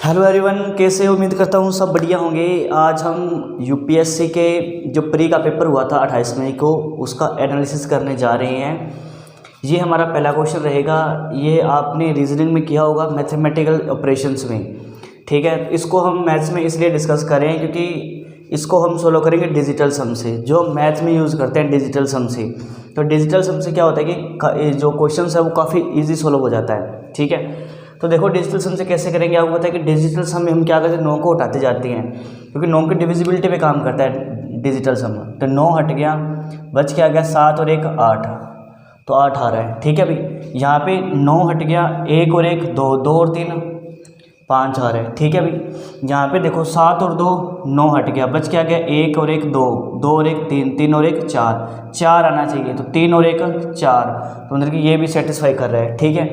Hello everyone, कैसे हो? उम्मीद करता हूँ सब बढ़िया होंगे। आज हम यूपीएससी के जो प्री का पेपर हुआ था 28 मई को, उसका एनालिसिस करने जा रहे हैं। ये हमारा पहला क्वेश्चन रहेगा। ये आपने रीजनिंग में किया होगा, मैथमेटिकल ऑपरेशंस में। ठीक है, इसको हम मैथ्स में इसलिए डिस्कस करें क्योंकि इसको हम सोल्व करेंगे डिजिटल सम से, जो मैथ में यूज़ करते हैं डिजिटल सम से। तो डिजिटल सम से क्या होता है कि जो क्वेश्चन है वो काफ़ी ईजी सोल्व हो जाता है। ठीक है, तो देखो डिजिटल सम से कैसे करेंगे। आपको पता है कि डिजिटल सम में हम क्या करते हैं, 9 को हटाते जाते हैं, क्योंकि 9 की डिविजिबिलिटी पे काम करता है डिजिटल सम। तो 9 हट गया, बच क्या गया 7 और 1 8, तो 8 आ रहा है। ठीक है भाई, यहाँ पे 9 हट गया, 1 और 1 2, 2 और 3 5 आ रहा है। ठीक है भाई, यहाँ पे देखो 7 और 2 9 हट गया, बच क्या गया 1 और 1 2, 2 और 1 3, 3 और 1 4, 4 आना चाहिए। तो 3 और 1 4, तो मतलब कि ये भी सेटिस्फाई कर रहा है। ठीक है,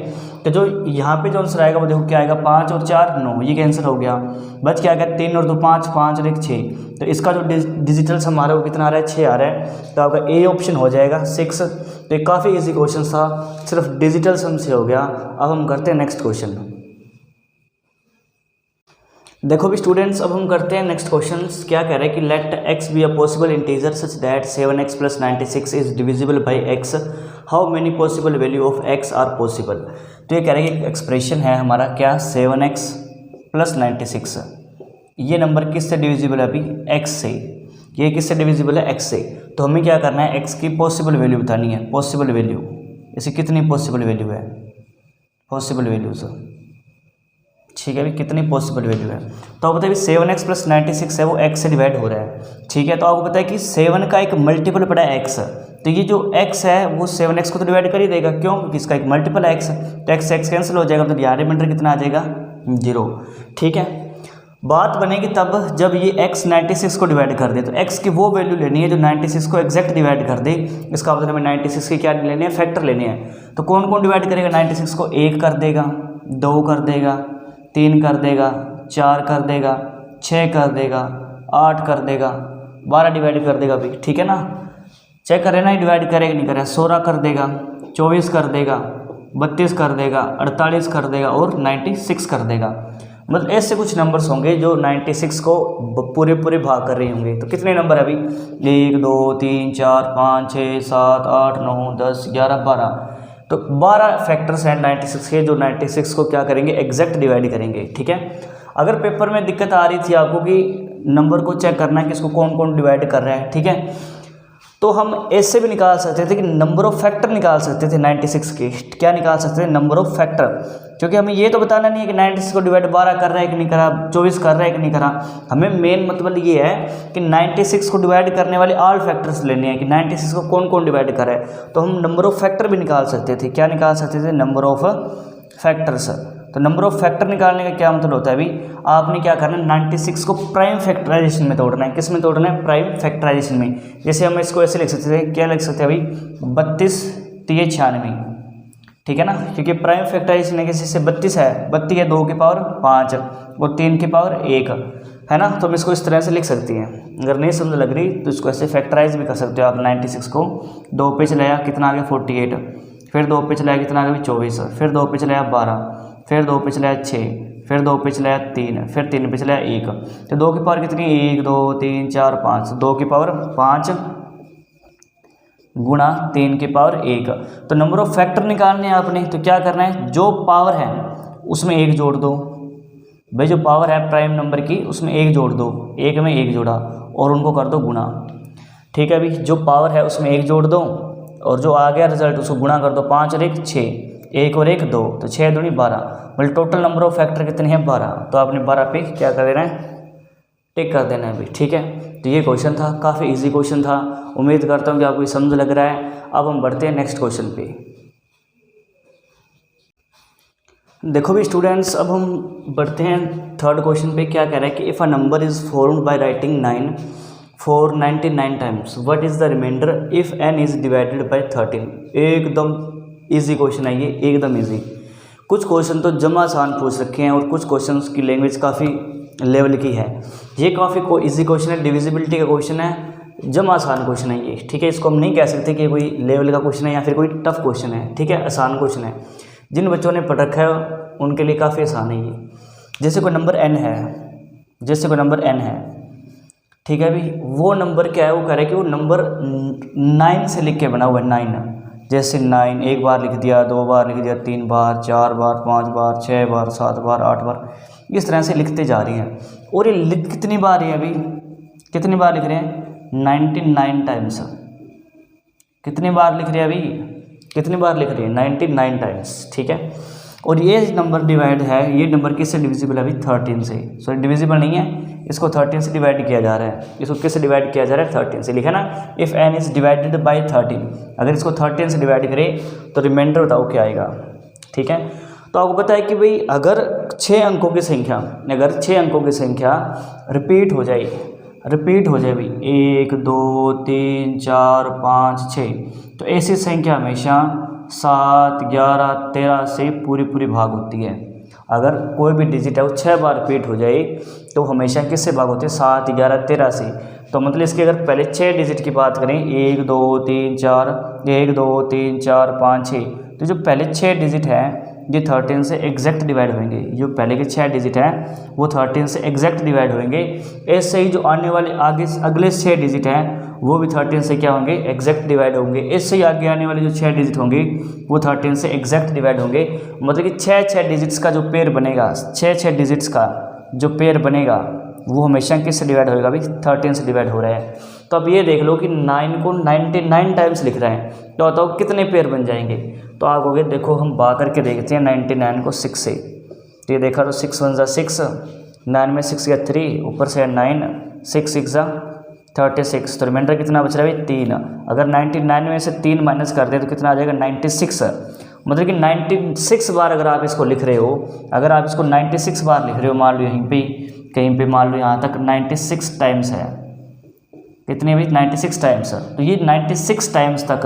तो जो यहाँ पे जो आंसर आएगा वो देखो क्या आएगा, 5 और 4 9, ये कैंसिल हो गया। बच क्या गया 3 और 2 5, 5 और 1 6। तो इसका जो डिजिटल सम आ रहा है वो कितना आ रहा है, 6 आ रहा है। तो आपका ए ऑप्शन हो जाएगा 6। तो ये काफ़ी इजी क्वेश्चन था, सिर्फ डिजिटल सम से हो गया। अब हम करते हैं नेक्स्ट क्वेश्चन। देखो भी स्टूडेंट्स, अब हम करते हैं नेक्स्ट क्वेश्चन। क्या कह रहा है कि let x be a possible integer such that 7x plus 96 is divisible by x, how many possible value of x are possible. तो ये कह रहा है कि एक्सप्रेशन है हमारा क्या, 7x प्लस 96, ये नंबर किससे डिविजिबल है अभी, x से। ये किससे डिविजिबल है, x से। तो हमें क्या करना है, x की पॉसिबल वैल्यू बतानी है। पॉसिबल वैल्यू, इसे कितनी पॉसिबल वैल्यू है, पॉसिबल वैल्यूज। ठीक है, अभी कितनी पॉसिबल वैल्यू है। तो आपको पता है 7x प्लस 96 है वो x से डिवाइड हो रहा है। ठीक है, तो आपको पता है कि 7 का एक मल्टीपल पड़ा है x, तो ये जो x है वो 7x को तो डिवाइड कर ही देगा, क्यों, क्योंकि इसका एक मल्टीपल है x। तो x x कैंसिल हो जाएगा, तो यहाँ रिमाइंडर कितना आ जाएगा, 0। ठीक है, बात बनेगी तब जब ये x 96 को डिवाइड कर दे। तो x की वो वैल्यू लेनी है जो 96 को एग्जैक्ट डिवाइड कर दे। इसका मतलब हमें 96 के क्या लेने हैं, फैक्टर लेने हैं। तो कौन कौन डिवाइड करेगा 96 को, 1 कर देगा, 2 कर देगा, 3 कर देगा, 4 कर देगा, 6 कर देगा, 8 कर देगा, 12 डिवाइड कर देगा भी। ठीक है ना, चेक करें ना, डिवाइड करेगा नहीं करेगा। 16 कर देगा, 24 कर देगा, 32 कर देगा, 48 कर देगा और 96 कर देगा। मतलब ऐसे कुछ नंबर्स होंगे जो 96 को पूरे भाग कर रहे होंगे। तो कितने नंबर है अभी, 1 2 3 4 5 6 7 8 9 10 11 12। तो 12 फैक्टर्स हैं 96 के, जो 96 को क्या करेंगे, एग्जैक्ट डिवाइड करेंगे। ठीक है, अगर पेपर में दिक्कत आ रही थी आपको कि नंबर को चेक करना है कि इसको कौन कौन डिवाइड कर रहा है, ठीक है, तो हम ऐसे भी निकाल सकते थे कि नंबर ऑफ फैक्टर निकाल सकते थे 96 के। क्या निकाल सकते थे, नंबर ऑफ फैक्टर, क्योंकि हमें ये तो बताना नहीं है कि 96 को डिवाइड 12 कर रहा है कि नहीं करा, 24 कर रहा है कि नहीं करा। हमें मेन मतलब ये है कि 96 को डिवाइड करने वाले ऑल फैक्टर्स लेने हैं कि 96 को कौन कौन डिवाइड कर रहा है। तो हम नंबर ऑफ फैक्टर भी निकाल सकते थे। क्या निकाल सकते थे, नंबर ऑफ फैक्टर्स। तो नंबर ऑफ फैक्टर निकालने का क्या मतलब होता है, अभी आपने क्या करना है, 96 को प्राइम फैक्टराइजेशन में तोड़ना है। किस में तोड़ना है, प्राइम फैक्टराइजेशन में। जैसे हम इसको ऐसे लिख सकते थे, क्या लिख सकते हैं अभी, 32 3 96। ठीक है ना, क्योंकि प्राइम फैक्टराइजेशन किसी से 32 है, 32 है 2 की पावर 5 और 3 की पावर 1 है ना। तो हम इसको इस तरह से लिख सकती हैं। अगर नहीं समझ लग रही तो इसको ऐसे फैक्टराइज भी कर सकते हो आप। 96 को 2 पे चलाया, कितना आ गया 48, फिर 2 पे चलाया, कितना आ गया 24, फिर 2 पे चलाया 12, फिर 2 पे चलाया 6, फिर 2 पे चलाया 3, फिर 3 पे चलाया 1। तो 2 की पावर कितनी, 1 2 3 4 5, 2 की पावर 5 गुणा 3 की पावर 1। तो नंबर ऑफ फैक्टर निकालने हैं आपने। तो क्या करना है, जो पावर है उसमें 1 जोड़ दो भाई, जो पावर है प्राइम नंबर की उसमें 1 जोड़ दो, 1 में 1 जोड़ा और उनको कर दो गुणा। ठीक है अभी, जो पावर है उसमें 1 जोड़ दो और जो आ गया रिजल्ट उसको गुणा कर दो। 5 और 1 6, 1 और 1 2, तो 6 दूनी 12। मतलब टोटल नंबर ऑफ फैक्टर कितने हैं, 12। तो आपने 12 पे क्या कर देना है, टिक कर देना है अभी। ठीक है, तो ये क्वेश्चन था, काफ़ी इजी क्वेश्चन था। उम्मीद करता हूँ कि आपको समझ लग रहा है। अब हम बढ़ते हैं नेक्स्ट क्वेश्चन पे। देखो भी स्टूडेंट्स, अब हम बढ़ते हैं थर्ड क्वेश्चन पे। क्या कह रहा है कि if a number is formed by writing 9 for 99 times, what is the remainder if n is divided by 13। एकदम इजी क्वेश्चन है ये, एकदम इजी। कुछ क्वेश्चन तो जमा आसान पूछ रखे हैं और कुछ क्वेश्चन की लैंग्वेज काफ़ी लेवल की है। ये काफ़ी इजी क्वेश्चन है, डिविजिबिलिटी का क्वेश्चन है, जमा आसान क्वेश्चन है ये। ठीक है, इसको हम नहीं कह सकते कि कोई लेवल का क्वेश्चन है या फिर कोई टफ क्वेश्चन है। ठीक है, आसान क्वेश्चन है, जिन बच्चों ने पढ़ रखा है उनके लिए काफ़ी आसान है ये। जैसे कोई नंबर n है, जैसे कोई नंबर n है, ठीक है भाई, वो नंबर क्या है, वो कह रहा है कि वो नंबर 9 से लिख के बना हुआ है, 9। जैसे 9 एक बार लिख दिया, 2 बार लिख दिया, 3 बार, 4 बार, 5 बार, 6 बार, 7 बार, 8 बार, इस तरह से लिखते जा रही हैं। और ये लिख कितनी बार है अभी, कितनी बार लिख रहे हैं, 99 टाइम्स। कितनी बार लिख रहे हैं अभी, कितनी बार लिख रहे हैं, 99 टाइम्स, ठीक है। और ये नंबर डिवाइड है, ये नंबर किससे डिविजिबल है अभी, 13 से, सॉरी डिविजिबल नहीं है, इसको 13 से डिवाइड किया जा रहा है। इसको किससे डिवाइड किया जा रहा है, 13 से, लिखा ना, if n is divided by 13, अगर इसको 13 से डिवाइड करें तो रिमाइंडर बताओ क्या आएगा, ठीक है। तो आपको पता है कि भाई अगर 6 अंकों की संख्या, अगर 6 अंकों की संख्या रिपीट हो जाए भाई, 1 2 3 4 5 6, तो ऐसी संख्या हमेशा 7 11 13 से पूरी भाग होती है। अगर कोई भी डिजिट है वो 6 बार रिपीट हो जाए तो हमेशा किससे भाग होते हैं, 7 11 13 से। तो मतलब इसके अगर पहले 6 डिजिट की बात करें, 1 2 3 4, 1 2 3 4 5 6, तो जो पहले 6 डिजिट है ये 13 से एग्जैक्ट डिवाइड होंगे। जो पहले के 6 डिजिट हैं वो 13 से एग्जैक्ट डिवाइड होंगे। ऐसे ही जो आने वाले अगले 6 डिजिट हैं वो भी 13 से क्या होंगे, एग्जैक्ट डिवाइड होंगे। इससे ही आगे आने वाले जो 6 डिजिट होंगे वो 13 से एग्जैक्ट डिवाइड होंगे। मतलब कि 6 डिजिट्स का जो पेयर बनेगा, 6 डिजिट्स का जो पेयर बनेगा वो हमेशा किससे डिवाइड होएगा, अभी 13 से डिवाइड हो रहा है। तो अब ये देख लो कि 9 को 99 टाइम्स लिख रहे हैं, तो बताओ कितने पेयर बन जाएंगे। तो आप कहोगे देखो हम बा करके देखते हैं 99 को 6 से, तो ये देखा तो 6 1 6, 9 में 6 गया 3, ऊपर से 9, 6 6 36, तो रिमाइंडर कितना बच रहा है, 3। अगर 99 में से 3 माइनस कर दें तो कितना आ जाएगा, 96। मतलब कि 96 बार अगर आप इसको लिख रहे हो, अगर आप इसको 96 बार लिख रहे हो, मान लो यहीं पे कहीं पे मान लो यहाँ तक 96 टाइम्स है, कितने भी 96 टाइम्स, तो ये 96 टाइम्स तक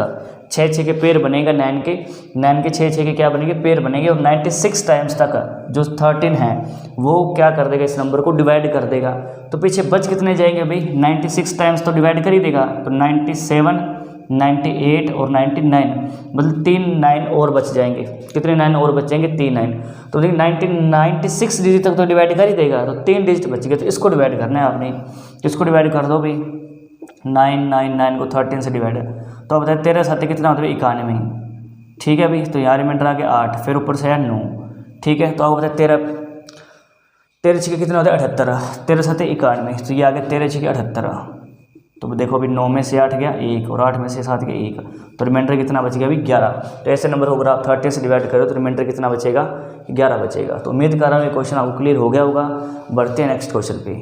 6 के पेयर बनेगा, 9 के 6 के क्या बनेंगे, पेयर बनेंगे। और 96 टाइम्स तक जो 13 है वो क्या कर देगा, इस नंबर को डिवाइड कर देगा। तो पीछे बच कितने जाएंगे भाई, 96 टाइम्स तो डिवाइड कर ही देगा, तो 97 98 और 99, मतलब 3 9 और बच जाएंगे। कितने 9 और बच जाएंगे, 3 9। तो देखिए 96 डिजिट तक तो डिवाइड कर ही देगा, तो 3 डिजिट बच गए, तो इसको डिवाइड करना है आपने। इसको डिवाइड कर दो भाई, 9 को 13 से डिवाइड है, तो अब बताए 13 7 कितना होता है, 91, ठीक है भाई। तो यहाँ रिमाइंडर आ गया 8, फिर ऊपर से है 9, ठीक है। तो आपको बताए 13 6 कितना होता है, 78, 13 7 91, तो ये आ गया 13 6 78। तो देखो अभी 9 में से 8 गया 1, और 8 में से 7 गया 1, तो रिमाइंडर कितना बच गया अभी 11। तो ऐसे नंबर होगा आप 13 से डिवाइड करो तो रिमाइंडर कितना बचेगा, 11 बचेगा। तो उम्मीद कर रहा हूँ ये क्वेश्चन आपको क्लियर हो गया होगा। बढ़ते हैं नेक्स्ट क्वेश्चन पे।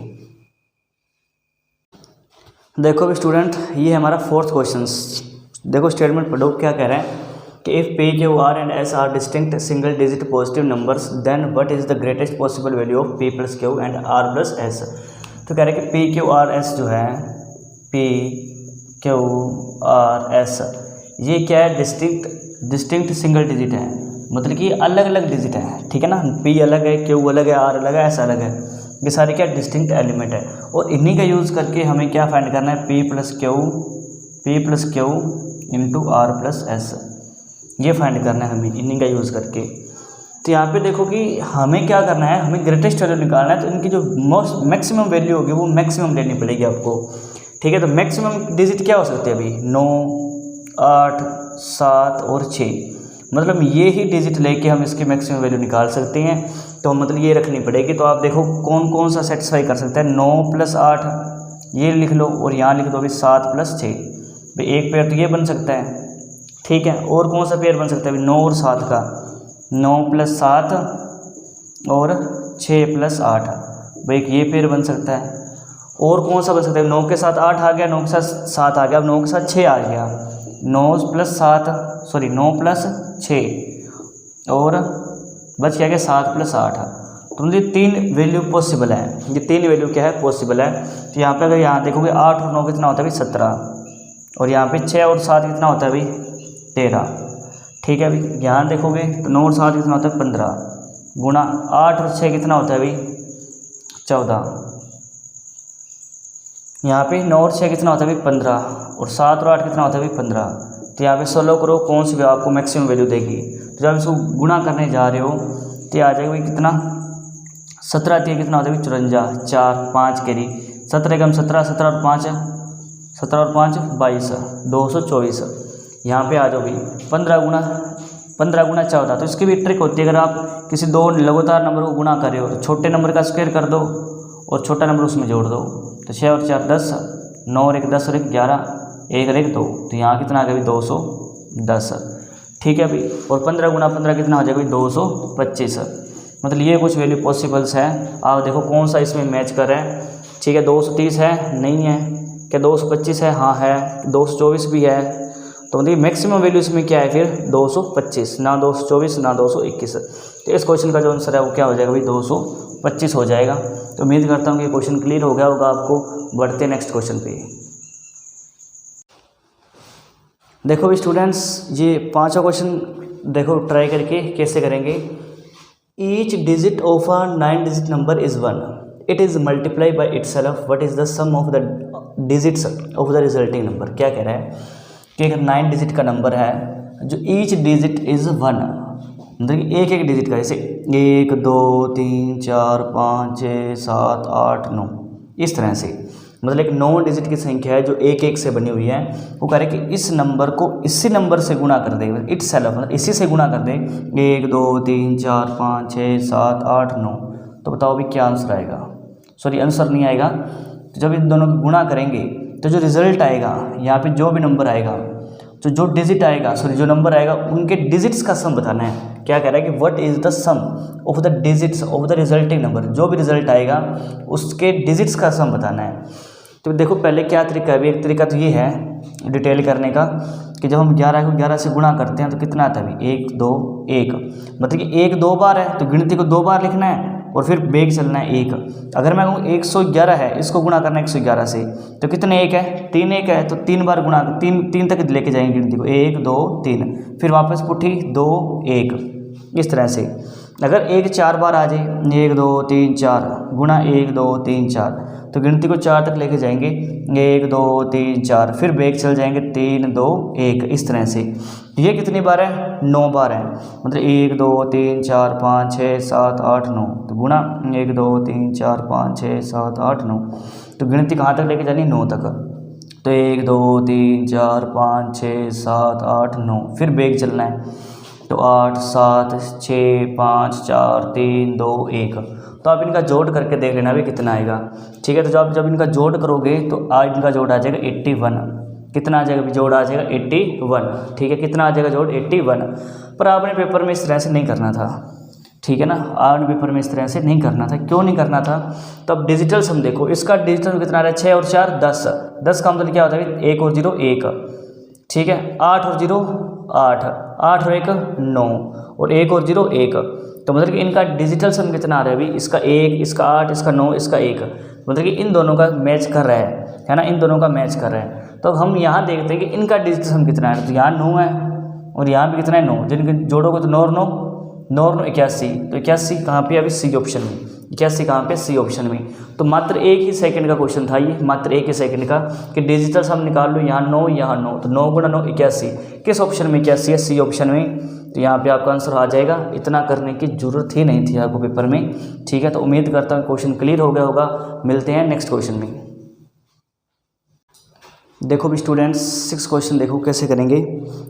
देखो अभी स्टूडेंट, ये है हमारा 4th क्वेश्चन। देखो स्टेटमेंट पढ़ो क्या कह रहे हैं कि if P Q R and S are distinct single digit positive numbers then what is the greatest possible value of P plus Q and R plus S. तो कह रहे हैं कि पी क्यू आर एस जो है, P Q R S, ये क्या है, डिस्टिंक्ट सिंगल डिजिट है, मतलब कि अलग अलग डिजिट है, ठीक है ना। पी अलग है, क्यू अलग है, आर अलग है, एस अलग है, ये सारे क्या डिस्टिंक्ट एलिमेंट है। और इन्हीं का यूज़ करके हमें क्या फाइंड करना है, P plus Q into R plus S, ये फाइंड करना है हमें इन्हीं का यूज़ करके। तो यहाँ पे देखो कि हमें क्या करना है, हमें ग्रेटेस्ट वैल्यू निकालना है। तो इनकी जो मैक्सिमम वैल्यू होगी वो मैक्सिमम लेनी पड़ेगी आपको, ठीक है। तो मैक्सिमम डिजिट क्या हो सकते हैं अभी, 9 8 7 और 6, मतलब ये ही डिजिट लेके हम इसकी मैक्सिमम वैल्यू निकाल सकते हैं। तो मतलब ये रखनी पड़ेगी। तो आप देखो कौन कौन सा सेटिस्फाई कर सकता है, 9 + 8 ये लिख लो, और यहाँ लिख दो अभी 7 + 6, भाई एक पेयर तो ये बन सकता है, ठीक है। और कौन सा पेयर बन सकता है, 9 और 7 का, 9 + 7 और 6 + 8, भाई ये पेयर बन सकता है। और कौन सा बन सकता है, 9 के साथ 8 आ गया, 9 के साथ 7 आ गया, अब 9 के साथ 6 आ गया, 9 + 6 और बच क्या गया 7 + 8। तो ये 3 वैल्यू पॉसिबल है, ये 3 वैल्यू क्या है, पॉसिबल है। तो यहाँ पे अगर यहाँ देखोगे 8 और 9 कितना होता है भाई 17, और यहाँ पे 6 और 7 कितना होता है भाई 13, ठीक है भाई। यहाँ देखोगे तो 9 और 7 कितना होता है 15, गुणा 8 और 6 कितना होता है भाई 14, यहाँ पे 9 और 6 कितना होता है भाई 15, और 7 और 8 कितना होता है भाई 15। तो यहाँ पे 16 करो, कौन सी आपको मैक्सिमम वैल्यू देगी। तो जब इसको गुणा करने जा रहे हो तो आ जाएगा भाई कितना 17 3 कितना होता है 54, 4 5 कैरी, 17 एकम 17, 17 और 5 22, 224। यहाँ पे आ जाओ भाई 15 गुना 14। तो इसकी भी ट्रिक होती है, अगर आप किसी दो लगातार नंबर को गुणा कर रहे हो तो छोटे नंबर का स्क्वायर कर दो और छोटा नंबर उसमें जोड़ दो। तो 6 और 4 10, 9 और 1 10 और 1 11, 1 और 1 2। तो यहाँ कितना आ गया भाई 210। ठीक है भाई। और 15 गुना 15 कितना हो जाएगा भाई 225। मतलब ये कुछ वैल्यू पॉसिबल्स है। आप देखो कौन सा इसमें मैच कर रहा है। ठीक है, 230 है, नहीं है। क्या 225 है? हाँ है। 224 भी है। तो मतलब मैक्सिमम वैल्यू इसमें क्या है फिर 225, ना 224 ना 221। तो इस क्वेश्चन का जो आंसर है वो क्या हो जाएगा भाई 225 हो जाएगा। तो उम्मीद करता हूँ कि क्वेश्चन क्लियर हो गया होगा आपको। बढ़ते नेक्स्ट क्वेश्चन पे। देखो भी स्टूडेंट्स, ये पांचों क्वेश्चन देखो ट्राई करके कैसे करेंगे। Each digit of a 9 digit number is 1, it is multiply by itself, what is the sum of the digits of the resulting number. क्या कह रहा है कि एक 9 डिजिट का नंबर है जो ईच डिजिट इज़ 1, मतलब कि एक एक डिजिट का, जैसे 1 2 3 4 5 6 7 8 9, इस तरह से। मतलब एक 9 डिजिट की संख्या है जो एक एक से बनी हुई है। वो कह रहे हैं कि इस नंबर को इसी नंबर से गुणा कर दे, इट सेल्फ मतलब इसी से गुणा कर दे, 1 2 3 4 5 6 7 8 9। तो बताओ भी क्या आंसर आएगा। सॉरी, आंसर नहीं आएगा। तो जब इन दोनों को गुणा करेंगे तो जो रिजल्ट आएगा, यहाँ पे जो भी नंबर आएगा, तो जो डिजिट आएगा, सॉरी जो नंबर आएगा, उनके डिजिट्स का सम बताना है। क्या कह रहा है कि what is the sum of the digits of the resulting number. जो भी रिजल्ट आएगा उसके डिजिट्स का सम बताना है। तो देखो पहले क्या तरीका है। एक तरीका तो ये है डिटेल करने का कि जब हम 11 को 11 से गुणा करते हैं तो कितना आता है, 1 2 1। मतलब कि 1 2 बार है तो गिनती को 2 बार लिखना है और फिर बेग चलना है 1। अगर मैं कहूँ 111 है, इसको गुणा करना है 111 से, तो कितने 1 है, 3 1 है, तो 3 बार गुणा, 3 तक लेके जाएंगे गिनती को, 1 2 3, फिर वापस पुट्ठी 2 1, इस तरह से। अगर 1 4 बार आ जाए, 1 2 3 4 गुणा 1 2 3 4, तो गिनती को 4 तक लेके जाएंगे, 1 2 3 4, फिर बेग चल जाएंगे 3 2 1, इस तरह से। ये कितनी बार है, 9 बार है। मतलब 1 2 3 4 5 6 7 8 9, तो गुणा 1 2 3 4 5 6 7 8 9, तो गिनती कहाँ तक लेके जानी, 9 तक। तो 1 2 3 4 5 6 7 8 9, फिर बेग चलना है, तो 8 7 6 5 4 3 2 1। तो आप इनका जोड़ करके देख लेना भी कितना आएगा। ठीक है, तो जब इनका जोड़ करोगे तो आज इनका जोड़ आ जाएगा 81। कितना आ जाएगा, जोड़ आ जाएगा 81। ठीक है, कितना आ जाएगा जोड़ 81। पर आपने पेपर में इस तरह से नहीं करना था। ठीक है ना, आपने पेपर में इस तरह से नहीं करना था। क्यों नहीं करना था? तो अब डिजिटल सम देखो, इसका डिजिटल कितना आ रहा है, 6 और 4 10, 10 का मतलब क्या होता है, 1 और 0 1। ठीक है, 8 और 0 8, 8 और 1 9, और 1 और 0 1। तो मतलब कि इनका डिजिटल सम कितना आ रहा है अभी, इसका 1, इसका 8, इसका 9, इसका 1। मतलब कि इन दोनों का मैच कर रहा है ना, इन दोनों का मैच कर रहा है। तो हम यहाँ देखते हैं कि इनका डिजिटल सम कितना है। तो यहाँ 9 है और यहाँ भी कितना है, 9। जिनके जोड़ोगे तो 9 9 9 9 81। तो 81 कहाँ पे, अभी सी ऑप्शन में। 81 कहाँ पे, सी ऑप्शन में। तो मात्र एक ही सेकंड का क्वेश्चन था ये, मात्र एक ही सेकंड का, कि डिजिटल सम निकाल लो। यहाँ 9 यहाँ 9, तो 9 गुणा 9 81। किस ऑप्शन में 81 है, सी ऑप्शन में। तो यहाँ पे आपका आंसर आ जाएगा। इतना करने की जरूरत ही नहीं थी आपको पेपर में। ठीक है, तो उम्मीद करता हूँ क्वेश्चन क्लियर हो गया होगा। मिलते हैं नेक्स्ट क्वेश्चन में। देखो भी स्टूडेंट्स, 6 क्वेश्चन देखो कैसे करेंगे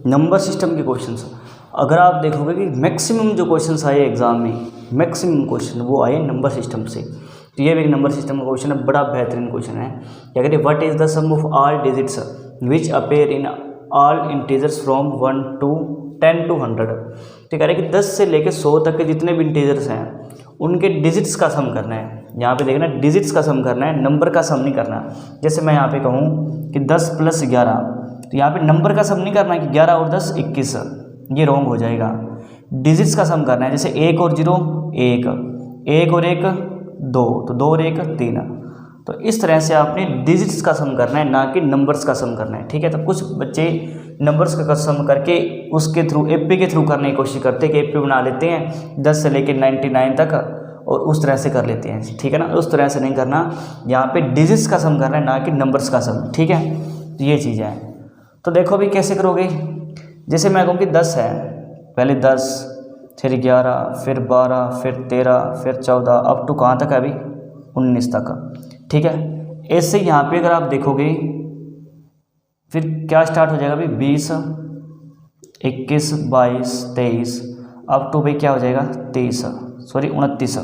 नंबर सिस्टम के क्वेश्चंस। अगर आप देखोगे कि मैक्सिमम जो क्वेश्चंस आए एग्जाम में, मैक्सिमम क्वेश्चन वो आए नंबर सिस्टम से। तो ये भी एक नंबर सिस्टम का क्वेश्चन है, बड़ा बेहतरीन क्वेश्चन है। क्या कहते हैं, what is the sum of all digits which appear in all integers from 1 to 10 to 100। तो कह रहे हैं कि 10 से लेकर 100 तक के जितने भी इंटीजर्स हैं उनके डिजिट्स का सम करना है। यहाँ पे देखना, डिजिट्स का सम करना है, नंबर का सम नहीं करना। जैसे मैं यहाँ पे कहूँ कि 10 + 11, तो यहाँ पे नंबर का सम नहीं करना है कि 11 और 10 21, ये रॉन्ग हो जाएगा। डिजिट्स का सम करना है। जैसे 1 और 0 1, 1 और 1 2, तो 2 और 1 3। तो इस तरह से आपने डिजिट्स का सम करना है, ना कि नंबर्स का सम करना है। ठीक है, तो कुछ बच्चे नंबर्स का सम करके उसके थ्रू एपी के थ्रू करने की कोशिश करते हैं कि एपी बना लेते हैं 10 से लेकर 99 तक और उस तरह से कर लेते हैं। ठीक है ना, उस तरह से नहीं करना। यहाँ पे डिजिट्स का सम करना है, ना कि नंबर्स का सम। ठीक है, तो ये चीज़ है। तो देखो भी कैसे करोगे। जैसे मैं कहूँ कि 10 है, पहले 10, फिर 11, फिर 12, फिर 13, फिर 14, अप टू कहाँ तक है अभी 19 तक। ठीक है, ऐसे यहाँ पे अगर आप देखोगे फिर क्या स्टार्ट हो जाएगा अभी 20, 21, 22, 23, अप टू भाई क्या हो जाएगा 29,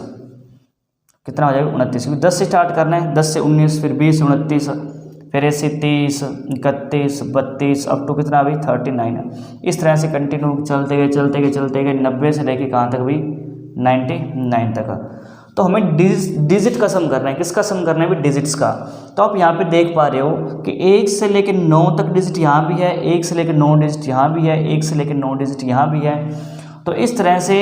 कितना हो जाएगा 29, क्योंकि 10 से स्टार्ट करना है, 10 से 19, फिर 20 से 29, फिर ऐसे 30, 31, 32, अप टू कितना अभी 39। इस तरह से कंटिन्यू चलते गए 90 से लेके कहाँ तक भी 99 तक। तो हमें डिजिट का सम करना है, किसका सम करना है भी डिजिट्स का। तो आप यहाँ पे देख पा रहे हो कि 1 से लेकर 9 तक डिजिट यहाँ भी है, 1 से लेकर 9 डिजिट यहाँ भी है, 1 से लेकर 9 डिजिट यहाँ भी है। तो इस तरह से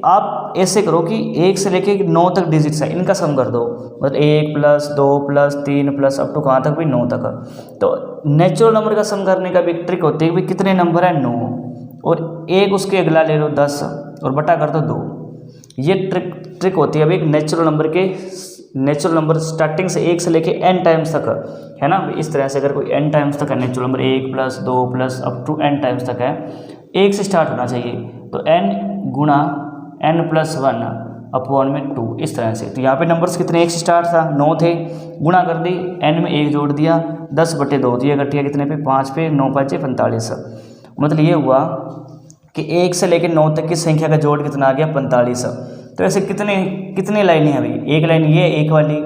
आप ऐसे करो कि 1 से लेकर 9 तक डिजिट्स है, इनका सम कर दो, मतलब 1 plus 2 plus 3 plus up to कहाँ तक भी 9 तक। तो नेचुरल नंबर का सम करने का भी एक ट्रिक होती है कि कितने नंबर है 9, और एक उसके अगला ले लो 10 और बटा कर दो 2। ये ट्रिक होती है अभी एक नेचुरल नंबर स्टार्टिंग से 1 से लेके n टाइम्स तक है ना। इस तरह से अगर कोई n टाइम्स तक है natural number 1 plus 2 plus up to n times तक है, 1 से स्टार्ट होना चाहिए, तो n गुणा n प्लस 1 अपॉन में 2, इस तरह से। तो यहाँ पे नंबर्स कितने 1 से स्टार्ट था 9 थे, गुणा कर दी, n में 1 जोड़ दिया, 10/2 दिया, घटिया कितने पे 5 पे, 9 5 45। मतलब ये हुआ कि 1 से लेकर 9 तक की संख्या का जोड़ कितना आ गया 45। तो ऐसे कितनी लाइनें हैं अभी, एक लाइन ये, एक वाली,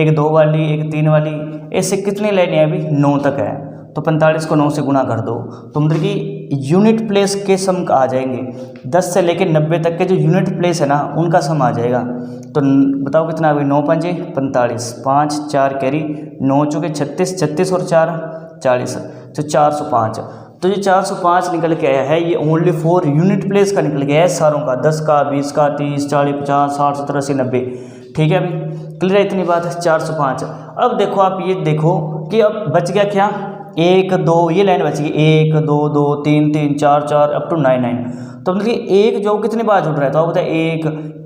एक 2 वाली, एक 3 वाली, ऐसे कितनी लाइनें अभी 9 तक है। तो 45 को 9 से गुणा कर दो, तो मतलब कि यूनिट प्लेस के सम आ जाएंगे, 10 से लेकर 90 तक के जो यूनिट प्लेस है ना उनका सम आ जाएगा। तो बताओ कितना अभी 9 5 45, 5 4 कैरी, 9 चौके 36, 36 और 4 40, तो 405। तो ये 405 निकल के आया है, ये ओनली फॉर यूनिट प्लेस का निकल गया है सारों का, 10 का, 20 का, 30, 40, 50, 60, 70, 80, 90। ठीक है, अभी क्लियर है इतनी बात है 405। अब देखो आप ये देखो कि अब बच गया क्या 1 2, ये लाइन बच गई 1 2 2 3 3 4 4 अप टू 9 9। तो मतलब एक जो कितनी बार जुड़ रहा है, तो आप बताए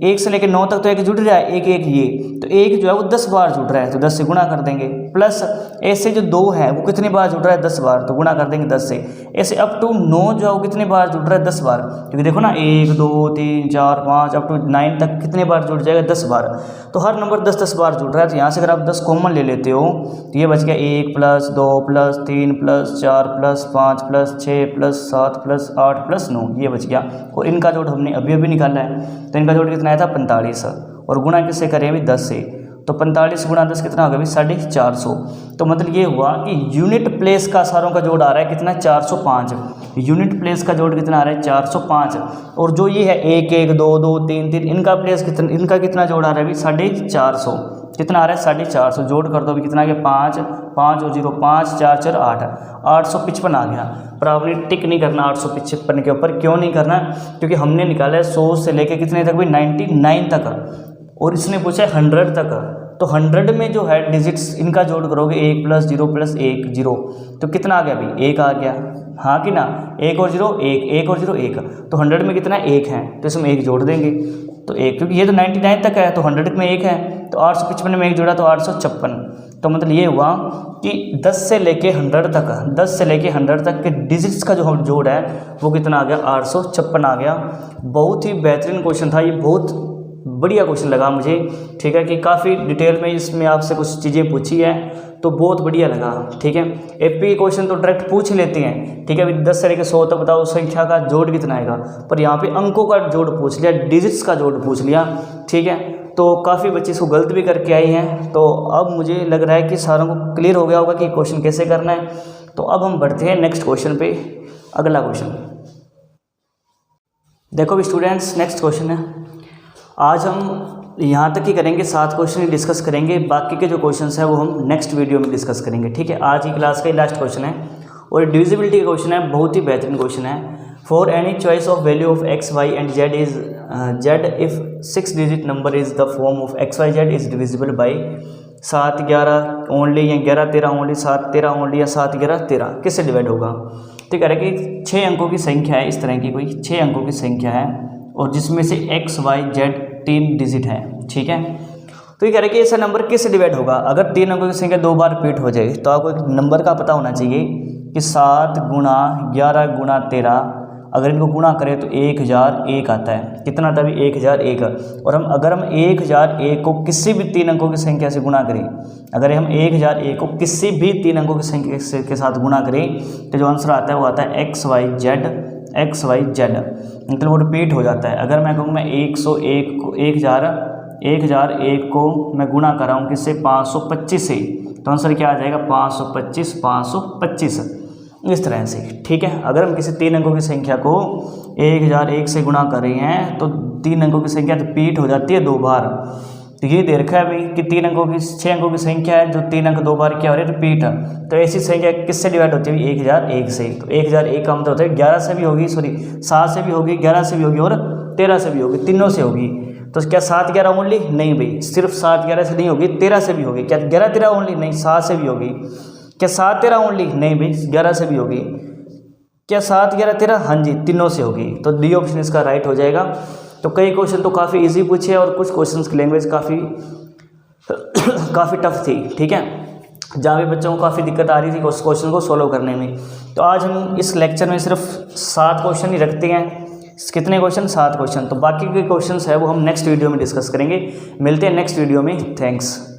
1 से लेकर 9 तक तो एक जुड़ रहा है, एक ये, तो एक जो है वो 10 बार जुड़ रहा है, तो 10 से गुणा कर देंगे, प्लस ऐसे जो 2 है वो कितनी बार जुड़ रहा है 10 बार, तो गुणा कर देंगे 10 से। ऐसे अप टू 9 जो है वो कितनी बार जुड़ रहा है 10 बार, क्योंकि देखो ना 1 2 3 4 5 अप टू 9 तक कितने बार जुड़ जाएगा 10 बार। तो हर नंबर 10 10 बार जुड़ रहा है, तो यहाँ से अगर आप 10 कॉमन ले लेते हो तो ये बच गया 1 plus 2 plus 3 plus 4 plus 5 plus 6 plus 7 plus 8 plus 9, ये बच गया। और इनका जोड़ हमने अभी निकाला है, तो इनका जोड़ कितना आया था 45, और गुणा किससे करें अभी 10 से, तो 45 गुणा 10 कितना होगा अभी 450। तो मतलब ये हुआ कि यूनिट प्लेस का सारों का जोड़ आ रहा है कितना 405, यूनिट प्लेस का जोड़ कितना आ रहा है 405। और जो ये है 1 1 2 2 3 3, इनका कितना जोड़ आ रहा है अभी 450, कितना आ रहा है 450, जोड़ कर दो अभी कितना आ गया 5 5 और 0 5 4 4 8 855 आ गया। पर आपने टिक नहीं करना 855 के ऊपर, क्यों नहीं करना, क्योंकि हमने निकाला है 100 से लेके कितने तक भी 99 तक, और इसने पूछा है 100 तक। तो 100 में जो है डिजिट्स इनका जोड़ करोगे 1 प्लस 0 प्लस 1 0, तो कितना आ गया अभी 1 आ गया, हाँ कि ना, 1 और 0 1, 1 और 0 1, तो 100 में कितना 1 है, तो इसमें 1 जोड़ देंगे, तो 1, क्योंकि ये तो 99 तक है, तो 100 में 1 है, तो 855 में 1 जोड़ा तो 856। तो मतलब ये हुआ कि 10 से लेके 100 तक के डिजिट्स का जो जोड़ है वो कितना आ गया 856 आ गया। बहुत ही बेहतरीन क्वेश्चन था ये, बहुत बढ़िया क्वेश्चन लगा मुझे। ठीक है, कि काफ़ी डिटेल में इसमें आपसे कुछ चीज़ें पूछी है, तो बहुत बढ़िया लगा। ठीक है, एपी के क्वेश्चन तो डायरेक्ट पूछ लेते हैं, ठीक है, अभी 10 से लेकर 100 तक बताओ संख्या का जोड़ कितना आएगा, पर यहाँ पे अंकों का जोड़ पूछ लिया, डिजिट्स का जोड़ पूछ लिया। ठीक है, तो काफ़ी बच्चे इसको गलत भी करके आई हैं, तो अब मुझे लग रहा है कि सारों को क्लियर हो गया होगा कि क्वेश्चन कैसे करना है। तो अब हम बढ़ते हैं नेक्स्ट क्वेश्चन पे। अगला क्वेश्चन देखो भी स्टूडेंट्स, नेक्स्ट क्वेश्चन है, आज हम यहाँ तक ही करेंगे, 7 क्वेश्चन ही डिस्कस करेंगे, बाकी के जो क्वेश्चंस हैं वो हम नेक्स्ट वीडियो में डिस्कस करेंगे। ठीक है, आज की क्लास का ही लास्ट क्वेश्चन है और डिविजिबिलिटी का क्वेश्चन है, बहुत ही बेहतरीन क्वेश्चन है। For any choice of value of x y and z is z if 6 digit number is the form of x y z is divisible by 7 11 only, या 11 13 only, 7 13 only, या 7 11 13, किससे divide होगा। तो कह रहे हैं कि 6 अंकों की संख्या है, इस तरह की कोई 6 अंकों की संख्या है, और जिसमें से x y z 3 डिजिट है। ठीक है, तो ये कह रहे हैं कि ऐसा नंबर किससे डिवाइड होगा। अगर 3 अंकों की संख्या 2 बार रिपीट हो जाए तो आपको एक नंबर का पता होना चाहिए कि 7 गुणा 11 गुणा 13 अगर इनको गुणा करें तो 1001 आता है। कितना आता है अभी 1001। और अगर हम 1001 को किसी भी 3 अंकों की संख्या से गुणा करें, अगर हम 1001 को किसी भी 3 अंकों की संख्या के साथ गुणा करें तो जो आंसर आता है वो आता है XYZ, मतलब वो रिपीट हो जाता है। अगर मैं कहूँ मैं 101 को 1001 को मैं गुणा कर रहा हूँ किससे 525 से, तो आंसर क्या आ जाएगा 525 इस तरह से। ठीक है, अगर हम किसी 3 अंकों की संख्या को 1001 से गुणा कर रहे हैं तो 3 अंकों की संख्या रिपीट हो जाती है 2 बार। तो ये दे रखा है भाई कि 6 अंकों की संख्या है जो 3 अंक 2 बार क्या हो रही है रिपीट। तो ऐसी संख्या किससे डिवाइड होती है 1001 से। तो 1001 का मतलब होता है 11 से भी होगी, 7 से भी होगी, 11 से भी होगी और 13 से भी होगी, तीनों से होगी। तो क्या 7 11 ओनली? नहीं भाई, सिर्फ 7 11 से नहीं होगी, 13 से भी होगी। क्या 11 13 ओनली? नहीं, 7 से भी होगी। क्या 7 13 ओनली? नहीं भाई, 11 से भी होगी। क्या 7 11 13? हाँ जी, तीनों से होगी। तो डी ऑप्शन इसका राइट हो जाएगा। तो कई क्वेश्चन तो काफ़ी इजी पूछे और कुछ क्वेश्चंस की लैंग्वेज काफ़ी टफ थी। ठीक है, जहाँ भी बच्चों को काफ़ी दिक्कत आ रही थी उस क्वेश्चन को सोल्व करने में। तो आज हम इस लेक्चर में सिर्फ 7 क्वेश्चन ही रखते हैं। कितने क्वेश्चन? 7 क्वेश्चन। तो बाकी के क्वेश्चंस है वो हम नेक्स्ट वीडियो में डिस्कस करेंगे। मिलते हैं नेक्स्ट वीडियो में। थैंक्स।